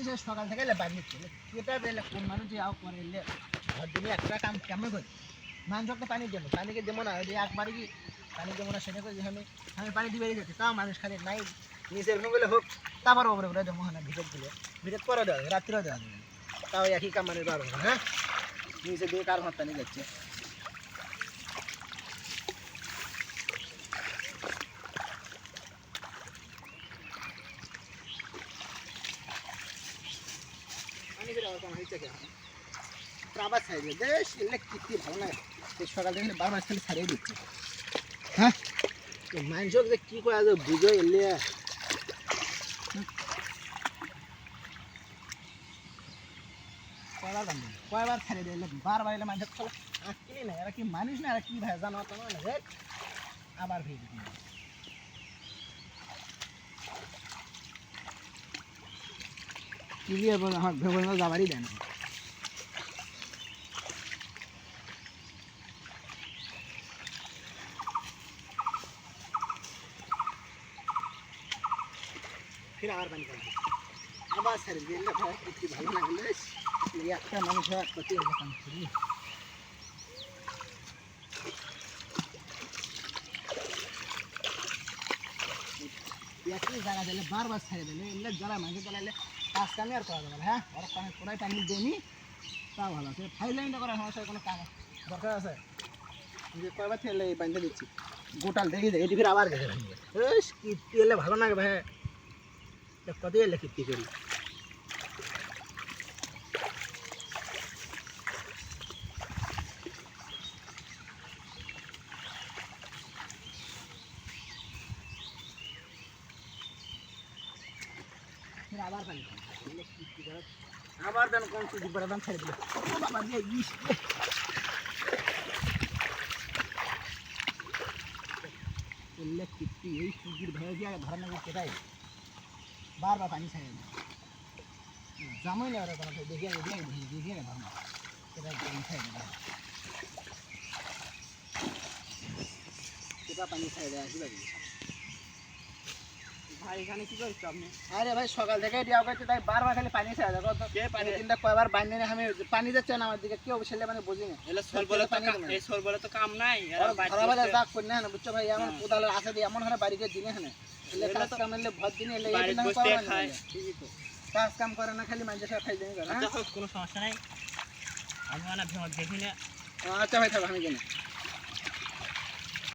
সে সকাল থেকে বাড়ি নিচ্ছে এটা বেলে কোন মানুষ যে আও করে এলে ঘর দিনে একটা কাম কেমন করি মানুষকে পানি দেবো পানিকে দেবো না যদি একবারই কি পানি দেবো না সেটা করে আমি পানি দিবে যাচ্ছি তাও মানুষ খালি নাই নিচের গেলে হোক তারপর ওপরে ওপরে দেবো না ভিতর দিলে ভিতর করে দেওয়া রাত্রিও দেওয়া যাবে তাও একই কাম মানে পারবো না হ্যাঁ নিচে দিয়ে কার ঘর পানি যাচ্ছে আবার ছাড়িয়ে বেশ এলে কি ভালো লাগে সকাল থেকে বারবার খালি ছাড়িয়ে দিচ্ছে হ্যাঁ মানুষক যে কি করে বুঝে এলে কয়বার ছাড়িয়ে দিলে বারবার এলে মানুষের ফলে আঁকলি না এরা কি মানুষ না এরা কি ভাই জানো তোমার না আবার ভেজে দিন ক্লিয়ার বলে আমার ভেবে যাবারই দেন फिर आवर पानी कर आवाज सर गेल भाई कितनी ভালো লাগলে একটা মানুষ কত এরকম করি একই জায়গা দিলে বারবার ছেড়ে দিলে এলে জলা মাঝে গলালে কাজ কামে আর করা যাবে হ্যাঁ আর পানি পুরাই পানি দেনি তা ভালো আছে ফাইলাইনটা করার সমস্যা কোনো কাম দরকার আছে যে কয়বার ছেলে বাঁধে দিচ্ছি গোটাল দেখি এটি ফির আবার গেছে বেশ কি এলে ভালো লাগে ভাই কত এলে কীর্তি করি আবার পানি আবার দেন কোন সুযোগ করে দাম ছেড়ে দিল বাবা দিয়ে ইস এলে কীর্তি এই সুজির ভয়ে দিয়ে ধরানো কোথায় বারবার পানি ছাড়ে না জামাই না ওরা তোমাকে দেখে দেখে না ধর্ম সেটা পানি ছাড়ে না সেটা পানি ছাড়ে দেয় আসবে ভাই এখানে কি করছো আপনি আরে ভাই সকাল থেকে দেওয়া করছে তাই বারবার খালি পানি ছাড়ে দেখো তো পানি তিনটা কয়বার বাইনে আমি পানি যাচ্ছে না আমার দিকে কেউ ছেলে মানে বুঝি না এলে সল বলে তো এই সল বলে তো কাম নাই আর খারাপ দাগ করে না বুঝছো ভাই এমন কোদালের আছে দিয়ে এমন হয় বাড়িতে দিনে হনে এলে কাজ কাম এলে ভর দিনে এলে এই দিন করে না ঠিকই তো কাজ কাম করে না খালি মানুষ খাই দেনি করে আচ্ছা কোনো সমস্যা নাই আমি মানে দেখি না আচ্ছা ভাই থাকো আমি জানি